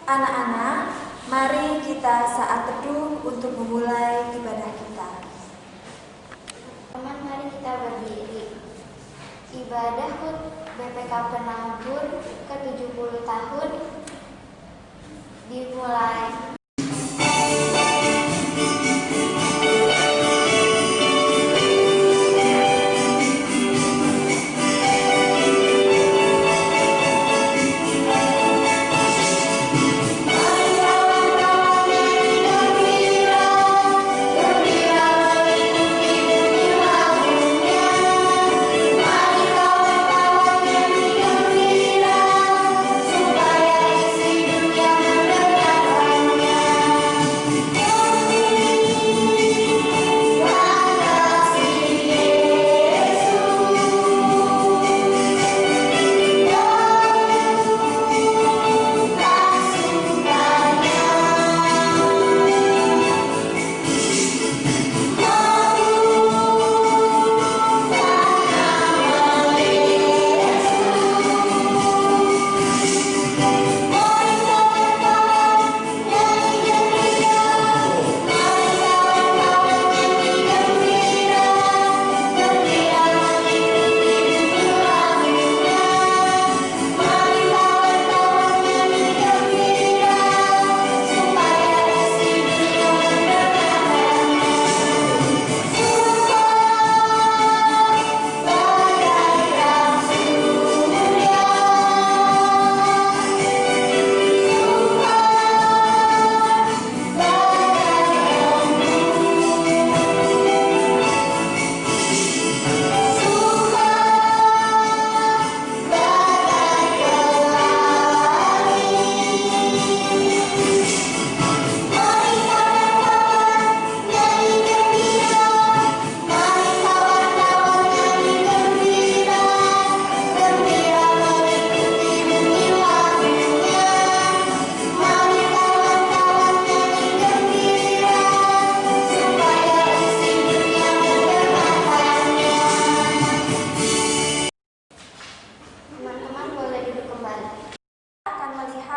Anak-anak, mari kita saat teduh untuk memulai ibadah kita. Teman, mari kita berdiri. Ibadah HUT BPK Penabur ke-70 tahun dimulai.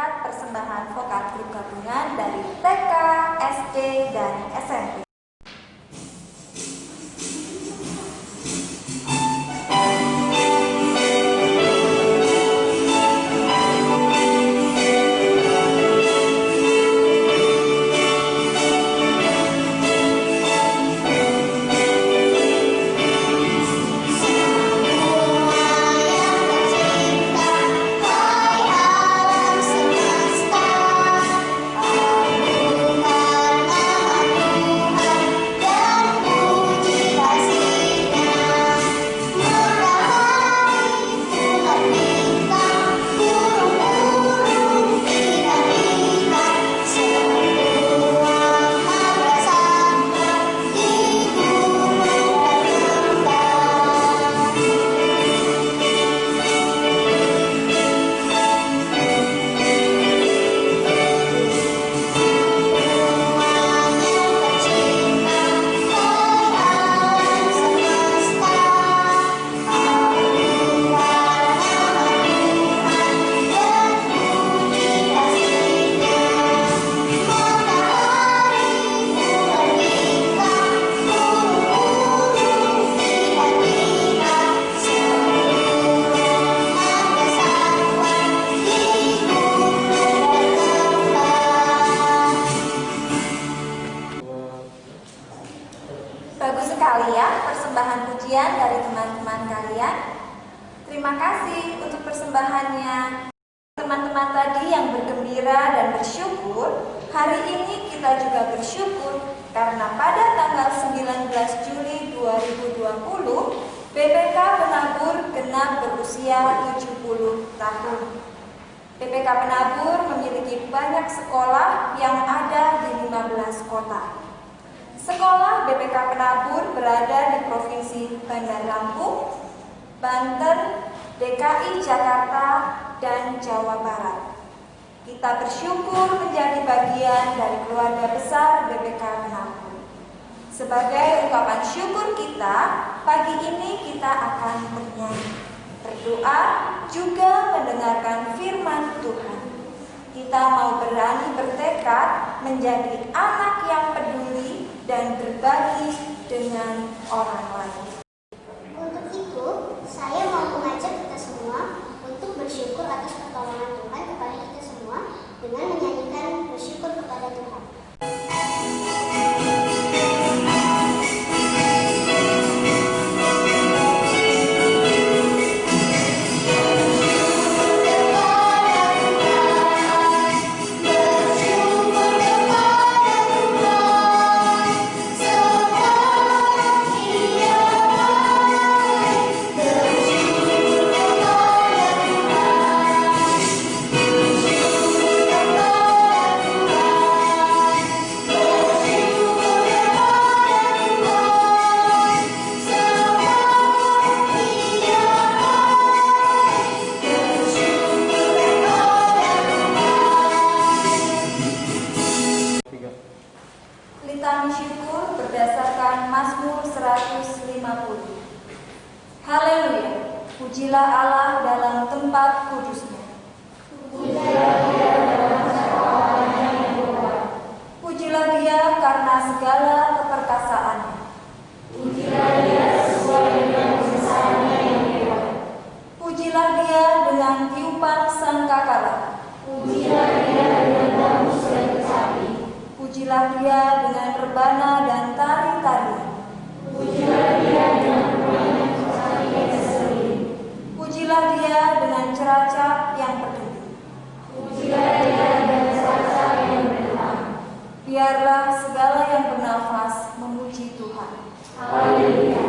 Persembahan vokal grup gabungan dari TK, SD, dan SMP. Bagus sekali ya persembahan pujian dari teman-teman kalian. Terima kasih untuk persembahannya. Teman-teman tadi yang bergembira dan bersyukur, hari ini kita juga bersyukur karena pada tanggal 19 Juli 2020, BPK Penabur genap berusia 70 tahun. BPK Penabur memiliki banyak sekolah yang ada di 15 kota. Sekolah BPK Penabur berada di Provinsi Bandar Lampung, Banten, DKI Jakarta, dan Jawa Barat. Kita bersyukur menjadi bagian dari keluarga besar BPK Penabur. Sebagai ungkapan syukur kita, pagi ini kita akan bernyanyi, berdoa, juga mendengarkan firman Tuhan. kita mau berani bertekad menjadi anak yang peduli dan berbagi dengan orang lain. Untuk itu, saya mau mengajak kita semua untuk bersyukur atas pertolongan Tuhan kepada kita semua dengan menyanyikan bersyukur kepada Tuhan. Litani syukur berdasarkan Mazmur 150. Haleluya, pujilah Allah dalam tempat kudus-Nya. Pujilah Dia karena segala keperkasaannya. Pujilah Dia dengan tiupan sangkakala. Pujilah Dia dengan rebana dan tari-tarian. Pujilah Dia dengan ceracap yang berduri. Biarlah segala yang bernafas memuji Tuhan. Haleluya.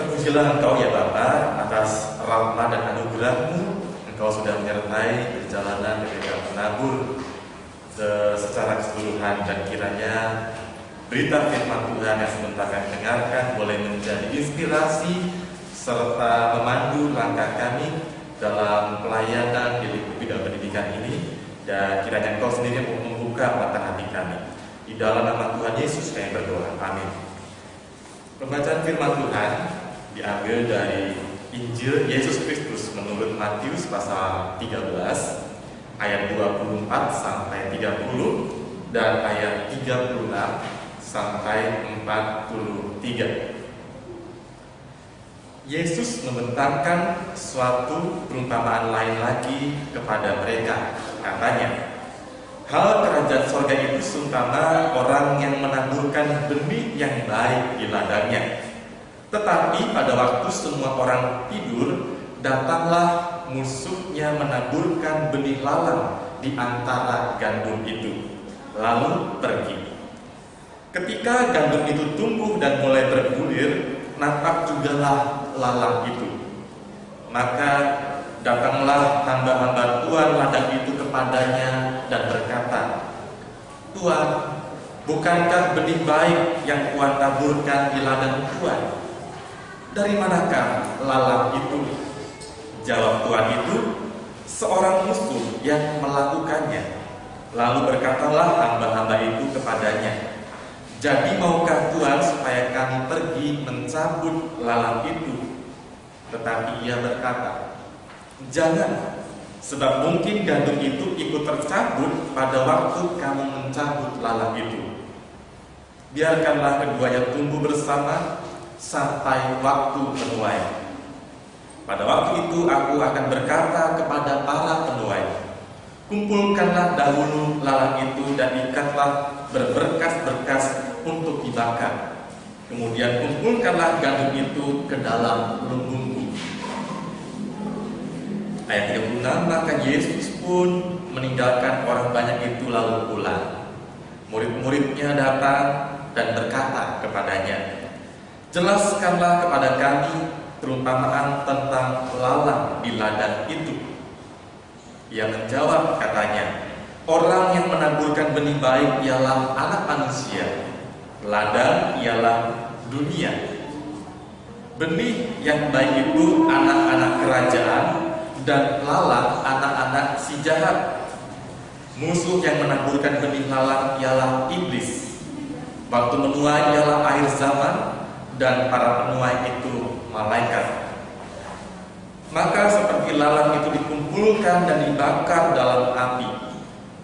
Terpujilah Engkau ya Bapa atas rahmat dan anugerah-Mu. Engkau sudah menyertai perjalanan ketika menabur secara keseluruhan, dan kiranya berita firman Tuhan yang sebentar kami dengarkan boleh menjadi inspirasi serta memandu langkah kami dalam pelayanan di lingkup bidang pendidikan ini, dan kiranya Engkau sendiri membuka mata hati kami. Di dalam nama Tuhan Yesus kami berdoa, amin. Pembacaan firman Tuhan diambil dari Injil Yesus Kristus menurut Matius pasal 13 ayat 24 sampai 30 dan ayat 36 sampai 43. Yesus membentangkan suatu perumpamaan lain lagi kepada mereka. Katanya, hal kerajaan sorga itu seumpama orang yang menaburkan benih yang baik di ladangnya. Tetapi pada waktu semua orang tidur, datanglah musuhnya menaburkan benih lalang di antara gandum itu, lalu pergi. Ketika gandum itu tumbuh dan mulai bergulir, nampak jugalah lalang itu. Maka datanglah hamba-hamba Tuan ladang itu kepadanya dan berkata, Tuan, bukankah benih baik yang Tuan taburkan di ladang Tuan? Dari manakah lalang itu? Jawab Tuan itu, seorang musuh yang melakukannya. Lalu berkatalah hamba-hamba itu kepadanya, jadi maukah Tuan supaya kami pergi mencabut lalang itu? Tetapi ia berkata, jangan, sebab mungkin gandum itu ikut tercabut pada waktu kamu mencabut lalang itu. Biarkanlah keduanya tumbuh bersama sampai waktu menuai. Pada waktu itu aku akan berkata kepada para penuai, kumpulkanlah dahulu lalang itu dan ikatlah berberkas-berkas untuk dibakar. Kemudian kumpulkanlah gandum itu ke dalam lumbungku. Ayat 36, maka Yesus pun meninggalkan orang banyak itu lalu pulang. Murid-muridnya datang dan berkata kepadanya, jelaskanlah kepada kami perumpamaan tentang lalang di ladang itu. Ia menjawab katanya, orang yang menaburkan benih baik ialah anak manusia, ladang ialah dunia. Benih yang baik itu anak-anak kerajaan, dan lalang anak-anak si jahat. Musuh yang menaburkan benih lalang ialah iblis. Waktu menuai ialah akhir zaman, dan para penuai itu malaikat. Maka seperti lalang itu dikumpulkan dan dibakar dalam api,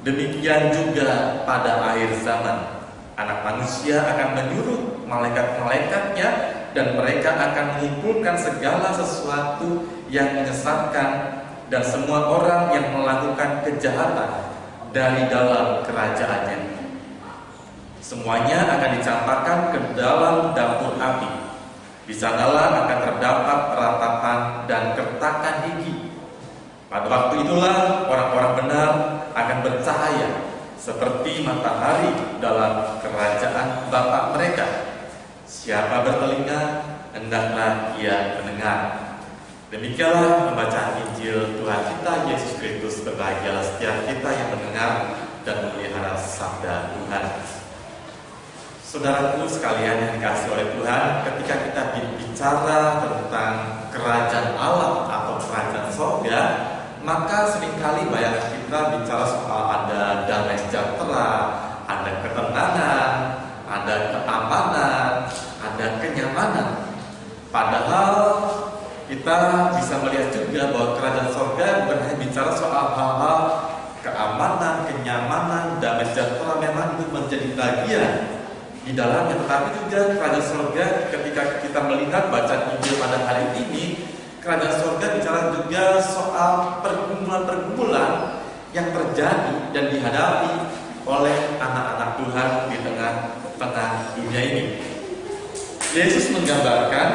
demikian juga pada akhir zaman Anak Manusia akan menyuruh malaikat-malaikatnya, dan mereka akan mengumpulkan segala sesuatu yang menyesatkan dan semua orang yang melakukan kejahatan dari dalam kerajaannya. Semuanya akan dicampakkan ke dalam dapur api. Di sanalah akan terdapat ratapan dan kertakan gigi. Pada waktu itulah orang-orang benar akan bercahaya seperti matahari dalam kerajaan Bapa mereka. Siapa bertelinga, hendaklah ia mendengar. Demikianlah pembacaan Injil Tuhan kita Yesus Kristus. Berbahagialah setiap kita yang mendengar dan memelihara sabda Tuhan. Saudaraku sekalian yang dikasihi oleh Tuhan, ketika kita bicara tentang kerajaan Allah atau kerajaan sorga, maka seringkali banyak kita bicara soal ada damai sejahtera, ada ketenangan, ada keamanan, ada kenyamanan. Padahal kita bisa melihat juga bahwa kerajaan sorga bukan hanya bicara soal hal-hal keamanan, kenyamanan, damai sejahtera, memang itu menjadi bagian di dalamnya, tetapi juga kerajaan sorga ketika kita melihat bacaan Injil pada hari ini, kerajaan sorga bicara juga soal pergumulan-pergumulan yang terjadi dan dihadapi oleh anak-anak Tuhan di tengah-tengah dunia ini. Yesus menggambarkan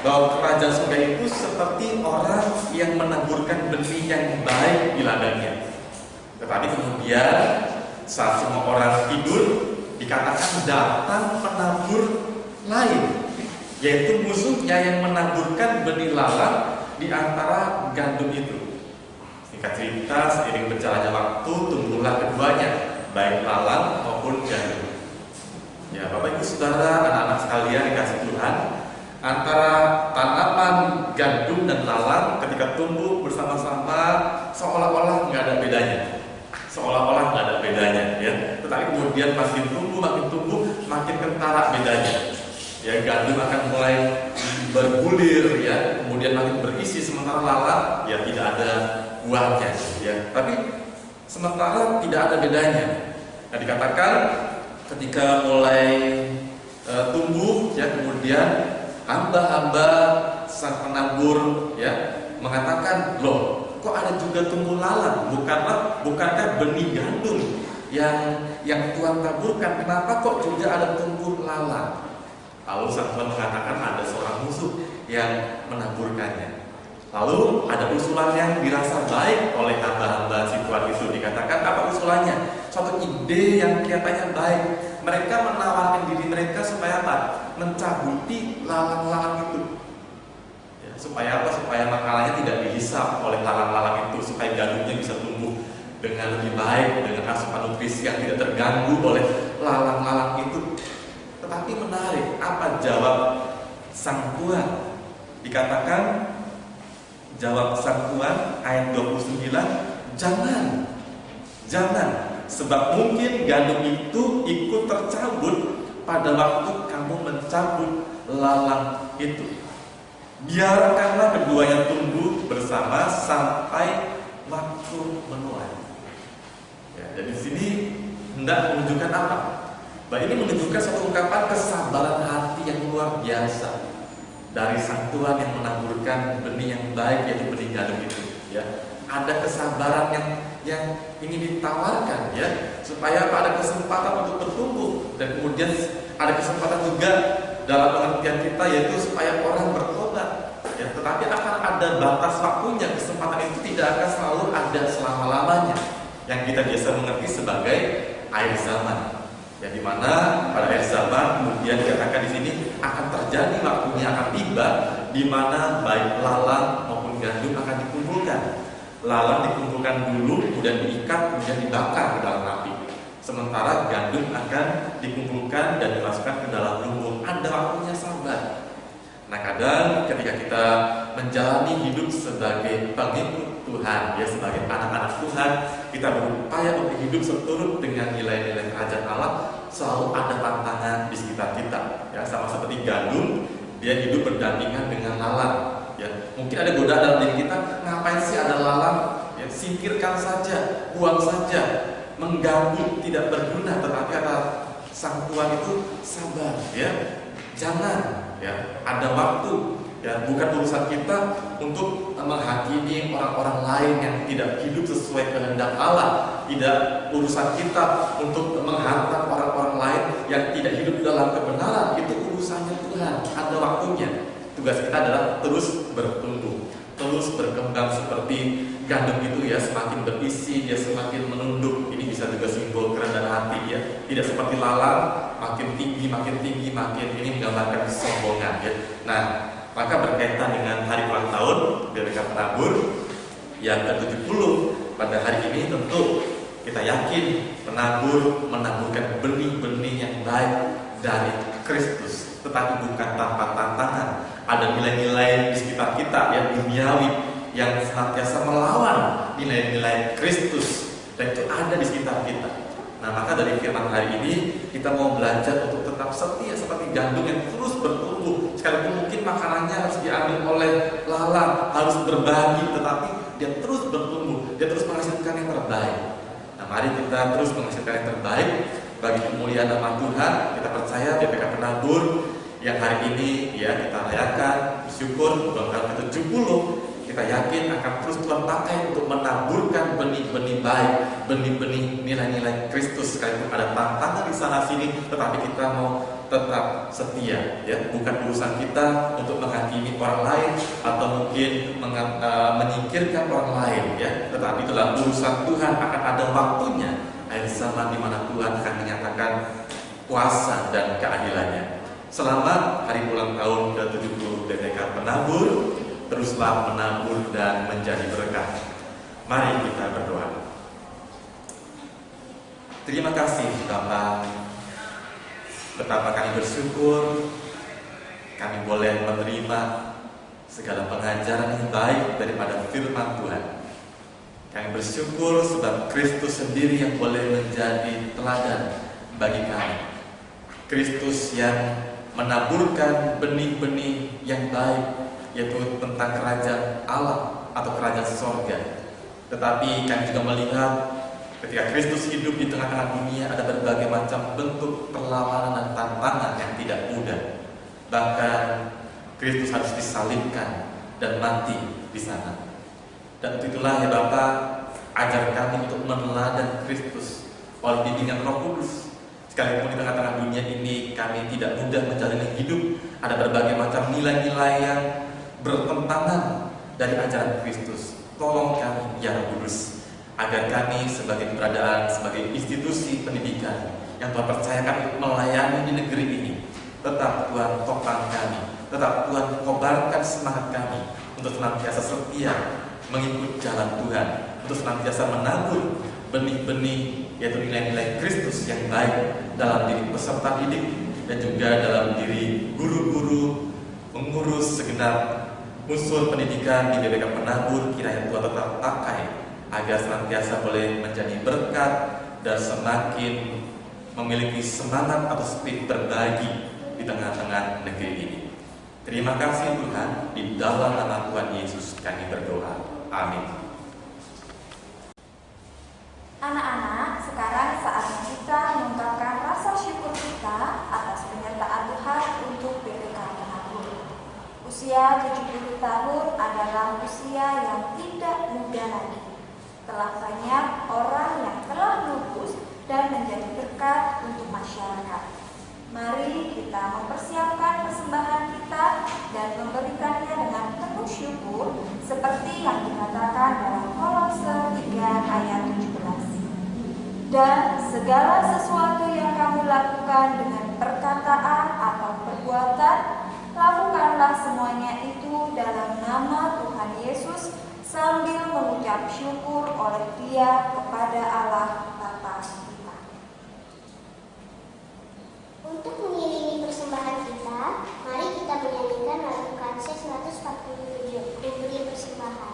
bahwa kerajaan sorga itu seperti orang yang menaburkan benih yang baik di ladangnya. Tetapi kemudian saat semua orang tidur, dikatakan datang penabur lain, yaitu musuhnya yang menaburkan benih lalang di antara gandum itu. Singkat cerita, seiring berjalannya waktu tumbuhlah keduanya, baik lalang maupun gandum. Ya, Bapak Ibu Saudara, anak-anak sekalian dikasih Tuhan, antara tanaman gandum dan lalang ketika tumbuh bersama-sama seolah-olah nggak ada bedanya. Seolah-olah nggak ada bedanya, ya. Tetapi kemudian makin tumbuh, makin kentara bedanya. Ya, gandum akan mulai bergulir, ya, kemudian makin berisi, sementara lalang ya tidak ada buahnya, ya. Tapi sementara tidak ada bedanya. Nah, dikatakan ketika mulai tumbuh, ya, kemudian hamba-hamba sang penabur, ya, mengatakan, loh, kok ada juga tumbuh lalang? Bukankah benih gandum yang Tuhan taburkan? Kenapa kok juga ada tumbuh lalang? Lalu sang Tuhan mengatakan ada seorang musuh yang menaburkannya. Lalu ada usulan yang dirasa baik oleh hamba-hamba si Tuhan itu. Dikatakan apa usulannya? Suatu ide yang kelihatannya baik. Mereka menawarkan diri mereka supaya apa? Mencabuti lalang-lalang itu. Ya, supaya apa? Supaya makalanya tidak dihisap oleh lalang-lalang itu, supaya gandumnya bisa tumbuh dengan lebih baik, dengan asupan nutrisi yang tidak terganggu oleh lalang-lalang itu. Tetapi menarik, apa jawab sang Tuhan? Dikatakan jawab sang Tuhan ayat 29, jangan, sebab mungkin gandum itu ikut tercabut pada waktu kamu mencabut lalang itu. Biarkanlah keduanya tumbuh bersama sampai waktu menuai. Ya, jadi di sini hendak menunjukkan apa? Bahwa ini menunjukkan satu ungkapan kesabaran hati yang luar biasa dari sang Tuhan yang menaburkan benih yang baik, yaitu benih gandum itu. Ya, ada kesabaran yang ingin ditawarkan, ya, supaya ada kesempatan untuk bertumbuh, dan kemudian ada kesempatan juga dalam pengertian kita, yaitu supaya orang bertobat. Ya, tetapi akan ada batas waktunya. Kesempatan itu tidak akan selalu ada selama-lamanya, yang kita biasa mengerti sebagai akhir zaman. Ya, di mana pada akhir zaman kemudian dikatakan di sini akan terjadi waktunya, akan tiba di mana baik lalang maupun gandum akan dikumpulkan. Lalang dikumpulkan dulu, kemudian diikat, kemudian dibakar ke dalam api. Sementara gandum akan dikumpulkan dan dimasukkan ke dalam lumbung. Ada waktunya, sabar. Nah, kadang ketika kita menjalani hidup sebagai pengikut Tuhan, ya, sebagai anak-anak Tuhan, kita berupaya untuk hidup seturut dengan nilai-nilai kerajaan Allah, selalu ada tantangan di sekitar kita. Ya, sama seperti gandum, dia hidup berdampingan dengan lalang. Ya, mungkin ada godaan dalam diri kita, ngapain sih ada lalang? Ya, singkirkan saja, buang saja, mengganggu, tidak berguna. Tetapi kata sang Tuhan itu sabar, ya, jangan. Ya, ada waktu, ya, bukan urusan kita untuk menghakimi orang-orang lain yang tidak hidup sesuai kehendak Allah. Tidak urusan kita untuk menghantam orang-orang lain yang tidak hidup dalam kebenaran. Itu urusannya Tuhan, ada waktunya. Tugas kita adalah terus bertumbuh, terus berkembang seperti gandum itu, ya, semakin berisi, dia semakin menunduk. Ini bisa juga simbol kerendahan hati, ya. Tidak seperti lalang, makin tinggi, ini menggambarkan kesombongan, ya. Nah, maka berkaitan dengan hari ulang tahun BPK Penabur yang ke-70 pada hari ini, tentu kita yakin penabur menaburkan benih-benih yang baik dari Kristus, tetapi bukan tanpa tantangan. Ada nilai-nilai di sekitar kita yang duniawi, yang senantiasa melawan nilai-nilai Kristus, dan itu ada di sekitar kita. Nah, maka dari firman hari ini kita mau belajar untuk tetap setia seperti gandum yang terus bertumbuh. Sekalipun mungkin makanannya harus diambil oleh lalang, harus berbagi, tetapi dia terus bertumbuh, dia terus menghasilkan yang terbaik. Nah, mari kita terus menghasilkan yang terbaik bagi kemuliaan nama Tuhan. Kita percaya BPK Penabur yang hari ini, ya, kita rayakan, bersyukur ulang tahun ke-70, kita yakin akan terus Tuhan pakai untuk menaburkan benih-benih baik, benih-benih nilai-nilai Kristus. Sekalipun ada tantangan di sana sini, tetapi kita mau tetap setia, ya. Bukan urusan kita untuk menghakimi orang lain atau mungkin menyingkirkan orang lain, ya. Tetapi dalam urusan Tuhan akan ada waktunya, akhir zaman di mana Tuhan akan menyatakan kuasa dan keadilannya. Selamat hari ulang tahun ke-70 BPK Penabur. Teruslah menabur dan menjadi berkat. Mari kita berdoa. Terima kasih Bapa. Betapa kami bersyukur kami boleh menerima segala pengajaran yang baik daripada firman Tuhan. Kami bersyukur sebab Kristus sendiri yang boleh menjadi teladan bagi kami. Kristus yang menaburkan benih-benih yang baik, yaitu tentang kerajaan Allah atau kerajaan sorga. Tetapi kami juga melihat ketika Kristus hidup di tengah-tengah dunia, ada berbagai macam bentuk perlawanan dan tantangan yang tidak mudah. Bahkan Kristus harus disalibkan dan mati di sana. Dan itulah ya Bapa, ajar kami untuk meneladani Kristus oleh bimbingan Roh Kudus. Sekalipun di tengah-tengah dunia ini kami tidak mudah menjalani hidup, ada berbagai macam nilai-nilai yang bertentangan dari ajaran Kristus. Tolong kami ya Roh Kudus, agar kami sebagai keberadaan, sebagai institusi pendidikan yang Tuhan percayakan untuk melayani di negeri ini, tetap Tuhan topang kami, tetap Tuhan kobarkan semangat kami untuk senantiasa setia mengikut jalan Tuhan, untuk senantiasa menabur benih-benih, yaitu nilai-nilai Kristus yang baik dalam diri peserta didik dan juga dalam diri guru-guru, pengurus segenap unsur pendidikan di BPK Penabur. Kiranya Tuhan tetap pakai agar senantiasa boleh menjadi berkat dan semakin memiliki semangat atau spirit berbagi di tengah-tengah negeri ini. Terima kasih Tuhan, di dalam nama Tuhan Yesus kami berdoa. Amin. Anak-anak, sekarang saatnya kita mengungkapkan rasa syukur kita atas penyertaan Tuhan untuk BPK Penabur. Usia 70 tahun adalah usia yang tidak muda lagi. Telah banyak orang yang telah lupus dan menjadi berkat untuk masyarakat. Mari kita mempersiapkan persembahan kita dan memberikannya dengan penuh syukur seperti yang dikatakan dalam Kolose 3 ayat 17. Dan segala sesuatu yang kamu lakukan dengan perkataan atau perbuatan, lakukanlah semuanya itu dalam nama Tuhan Yesus sambil mengucap syukur oleh Dia kepada Allah Bapa kita. Untuk mengiringi persembahan kita, mari kita menyanyikan lagu Kanse 147, Kuberi Persembahan.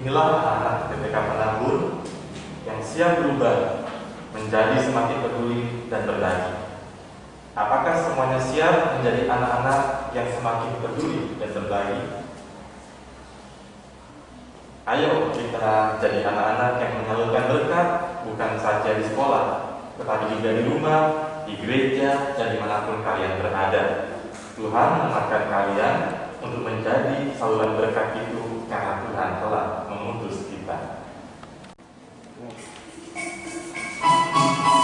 Inilah anak BPK Penabur yang siap berubah menjadi semakin peduli dan berbagi. Apakah semuanya siap menjadi anak-anak yang semakin peduli dan berbagi? Ayo kita jadi anak-anak yang menyalurkan berkat bukan saja di sekolah, tetapi juga di rumah, di gereja, dan dimanapun kalian berada. Tuhan menguatkan kalian untuk menjadi saluran berkat itu karena Tuhan telah mengutus kita. Hallelujah.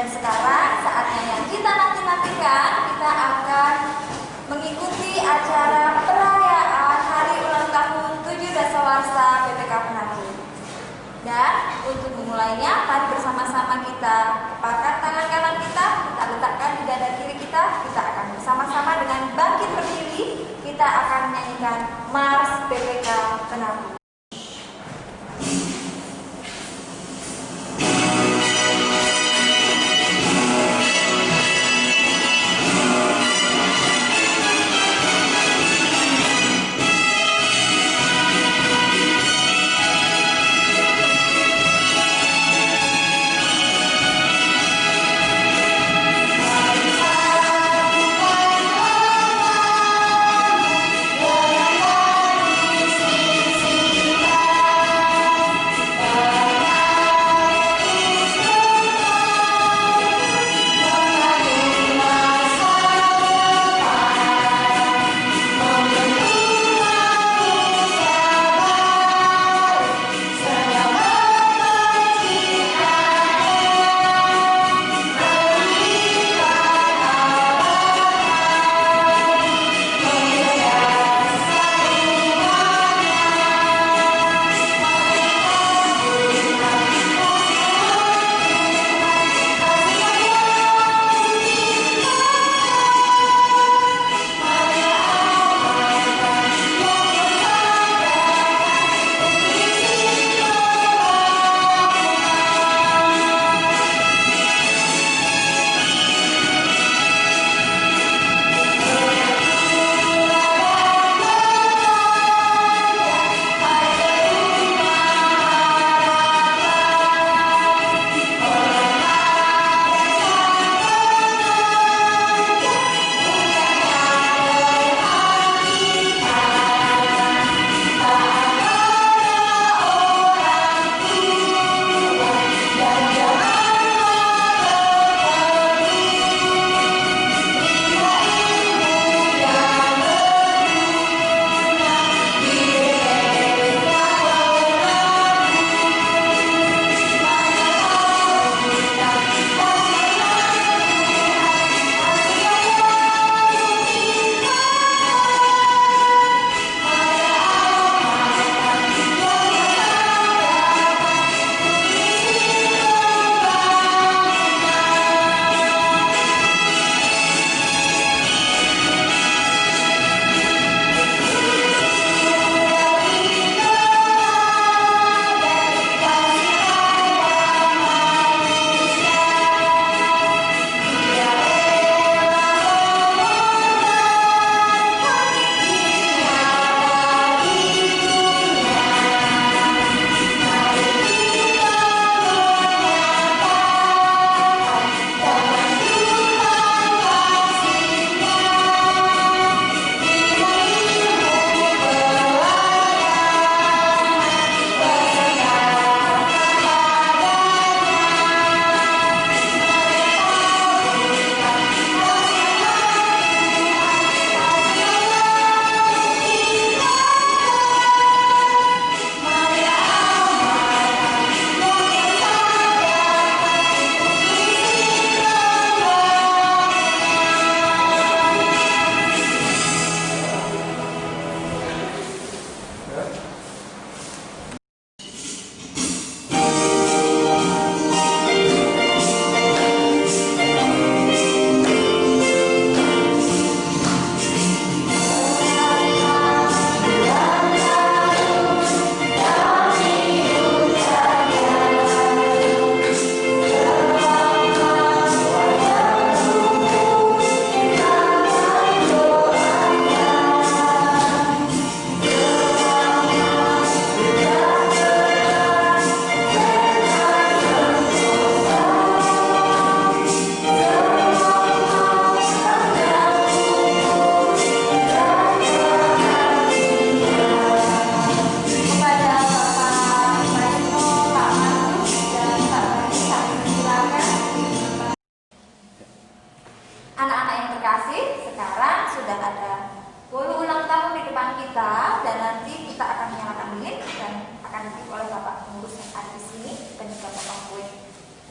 Dan sekarang saatnya yang kita nanti-nantikan, kita akan mengikuti acara perayaan Hari Ulang Tahun 7 Dasawarsa PPK Penari. Dan untuk memulainya, mari bersama-sama kita pakai tangan kanan kita letakkan di dada kiri kita akan bersama-sama dengan bangkit berdiri, kita akan menyanyikan Mars PPK Penari.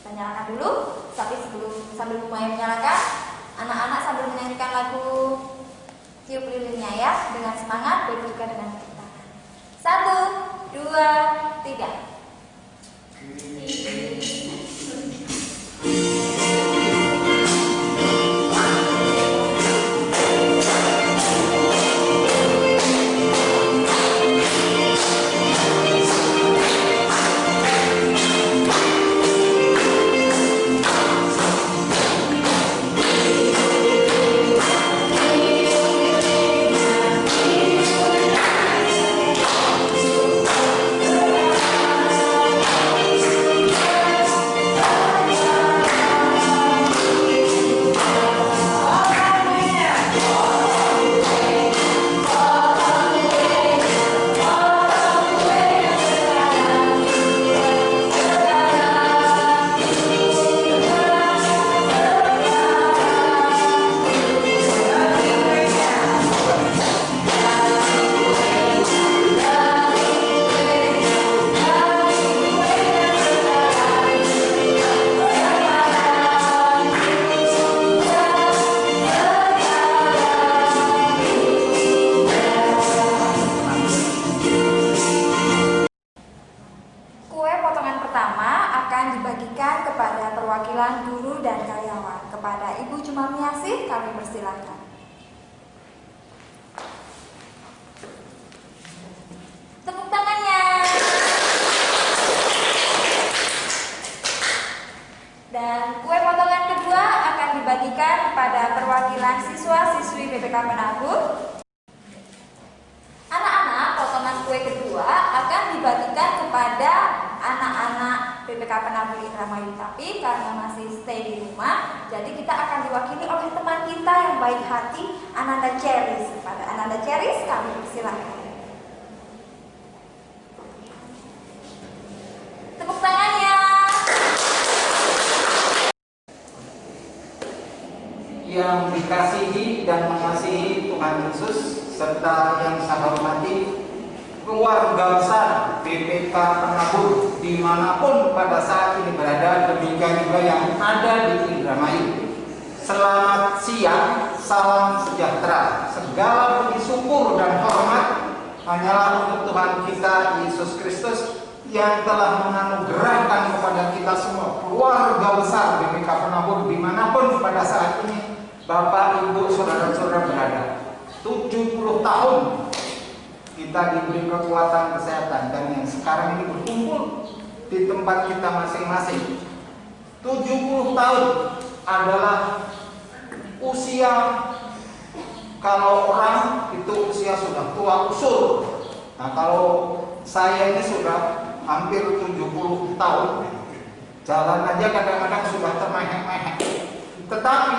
Kita nyalakan dulu, tapi sambil mulai menyalakan, anak-anak sambil menyanyikan lagu Tiup Lilinnya ya, dengan semangat, begitu juga dengan tepuk tangan. 1, 2, 3. Kepada perwakilan guru dan karyawan. Kepada Ibu Jumarmiasih kami persilahkan. Tepuk tangannya. Dan kue potongan kedua akan dibagikan kepada perwakilan siswa-siswi BPK Penabur. Anak-anak, potongan kue kedua akan dibagikan kepada anak-anak BPK Penabur Indramayu, tapi karena masih stay di rumah, jadi kita akan diwakili oleh teman kita yang baik hati, Ananda Ceris. Pada Ananda Ceris kami persilahkan. Tepuk tangannya. Yang dikasihi dan mengasihi Tuhan Yesus, serta yang saya hormati keluarga besar BPK Penabur dimanapun pada saat ini berada, demikian juga yang ada di Indramayu. Selamat siang, salam sejahtera. Segala puji syukur dan hormat hanyalah untuk Tuhan kita Yesus Kristus yang telah menganugerahkan kepada kita semua keluarga besar BPK Penabur dimanapun pada saat ini Bapak, Ibu, Saudara-saudara berada. 70 tahun kita diberi kekuatan kesehatan dan yang sekarang ini berkumpul di tempat kita masing-masing. 70 tahun adalah usia, kalau orang itu usia sudah tua usul. Nah, kalau saya ini sudah hampir 70 tahun, jalan aja kadang-kadang sudah termehek-mehek. Tetapi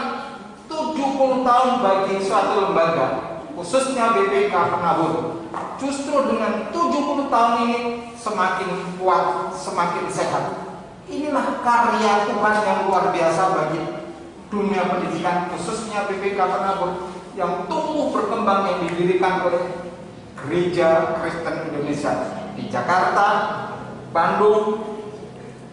70 tahun bagi suatu lembaga, khususnya BPK Penabur, justru dengan 70 tahun ini semakin kuat, semakin sehat. Inilah karya Tuhan yang luar biasa bagi dunia pendidikan, khususnya BPK Penabur yang tumbuh berkembang, yang didirikan oleh Gereja Kristen Indonesia di Jakarta, Bandung,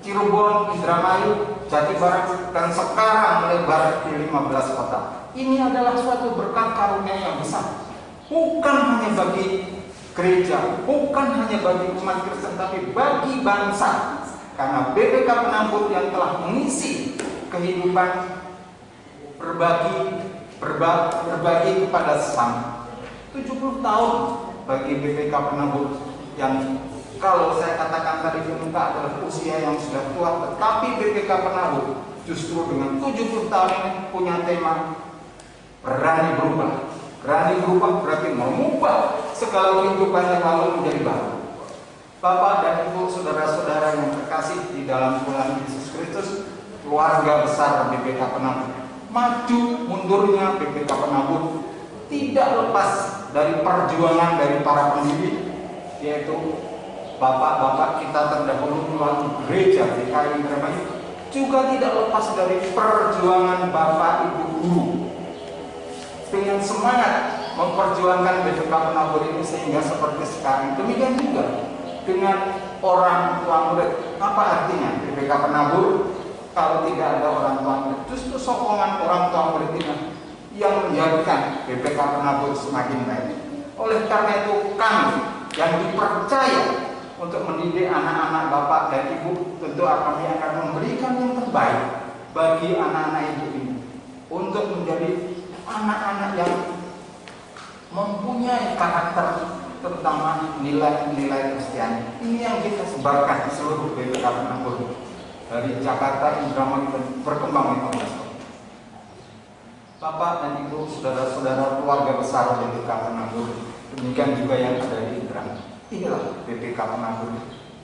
Cirebon, Indramayu, Jati Barat, dan sekarang melebar di 15 kota. Ini adalah suatu berkat karunia yang besar, bukan hanya bagi gereja, bukan hanya bagi umat Kristen, tapi bagi bangsa. Karena BPK Penabur yang telah mengisi kehidupan berbagi kepada sesama. 70 tahun bagi BPK Penabur yang kalau saya katakan tadi di muka adalah usia yang sudah tua, tetapi BPK Penabur justru dengan 70 tahun ini punya tema berani berubah. Berani berubah berarti mengubah segala kehidupan yang lalu menjadi baru. Bapak dan Ibu, saudara-saudara yang terkasih di dalam Tuhan Yesus Kristus, keluarga besar BPK Penabur, maju mundurnya BPK Penabur tidak lepas dari perjuangan dari para pendiri, yaitu bapak-bapak kita terdahulu melalui gereja GKI Indramayu, juga tidak lepas dari perjuangan Bapak Ibu guru dengan semangat memperjuangkan BPK Penabur ini sehingga seperti sekarang. Demikian juga dengan orang tua murid. Apa artinya BPK Penabur? kalau tidak ada orang tua murid. Justru sokongan orang tua murid ini yang menjadikan BPK Penabur semakin baik. Oleh karena itu kami yang dipercaya untuk mendidik anak-anak Bapak dan Ibu, tentu kami akan memberikan yang terbaik bagi anak-anak Ibu ini untuk menjadi anak-anak yang mempunyai karakter, terutama nilai-nilai Kristiani. Ini yang kita sebarkan di seluruh BPK Penabur dari Jakarta, Indramayu, dan berkembang di Indonesia. Bapak dan Ibu, saudara-saudara keluarga besar BPK Penabur, demikian juga yang ada di Indramayu. Inilah BPK Penabur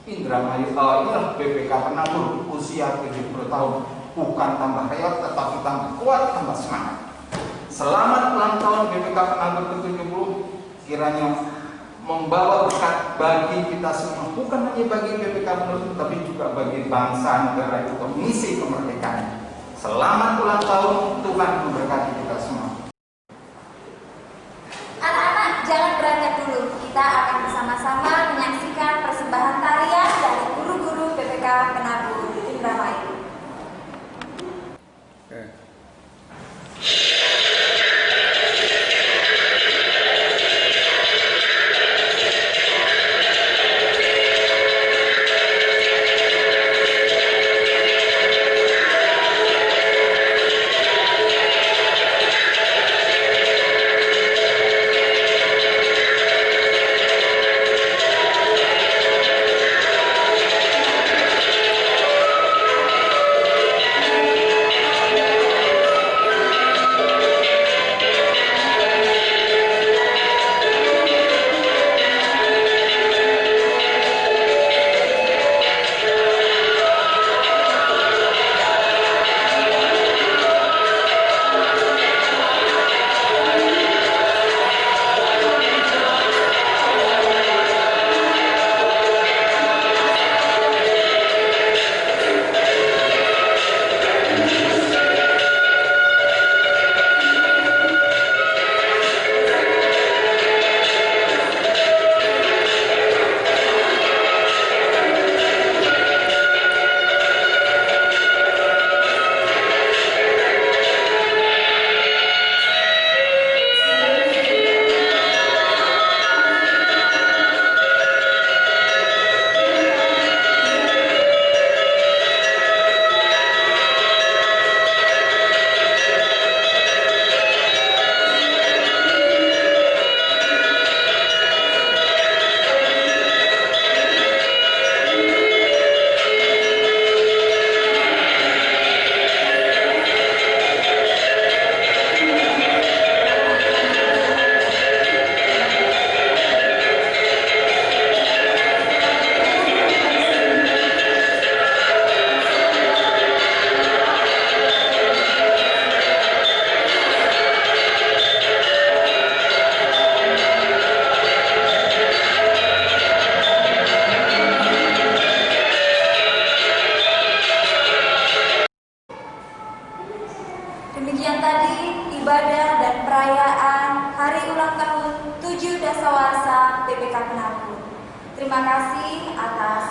Indramayu, inilah BPK Penabur usia 70 tahun, bukan tambah reot tetapi tambah kuat, tambah semangat. Selamat ulang tahun BPK Penabur ke-70, kiranya membawa berkat bagi kita semua, bukan hanya bagi BPK Penabur tetapi juga bagi bangsa negara itu, misi kemerdekaan. Selamat ulang tahun, Tuhan memberkati kita semua. Anak-anak, jangan beranjak dulu. Kita akan bersama-sama menyaksikan persembahan tarian dari guru-guru BPK Penabur Indramayu. Demikian tadi ibadah dan perayaan Hari Ulang Tahun 7 Dasawarsa BPK Penabur. Terima kasih atas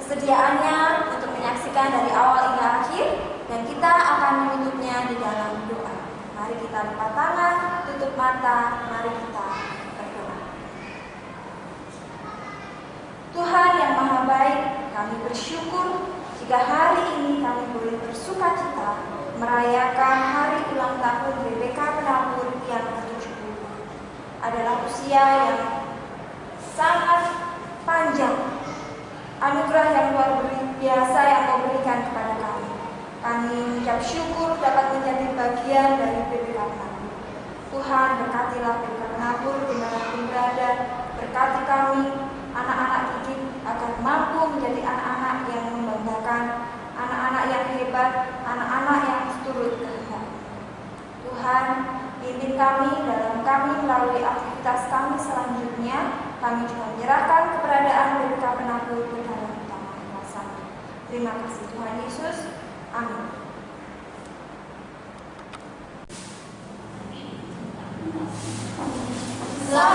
kesediaannya untuk menyaksikan dari awal hingga akhir, dan kita akan menutupnya di dalam doa. Mari kita lipat tangan, tutup mata, mari kita berdoa. Tuhan yang Maha Baik, kami bersyukur jika hari ini kami boleh bersukacita merayakan Hari Ulang Tahun BPK Penabur yang ke-70. Adalah usia yang sangat panjang, anugerah yang luar biasa yang Kau berikan kepada kami. Kami mengucap syukur dapat menjadi bagian dari BPK Penabur. Tuhan, berkatilah BPK Penabur dimanapun berada, berkati kami, anak-anak didik, agar mampu menjadi anak-anak yang membanggakan, anak-anak yang hebat, anak-anak yang turut kehendak. Tuhan, pimpin kami dalam kami melalui aktivitas kami selanjutnya. Kami juga menyerahkan keberadaan BPK Penabur ke dalam utama kuasa. Terima kasih Tuhan Yesus. Amin. Selamat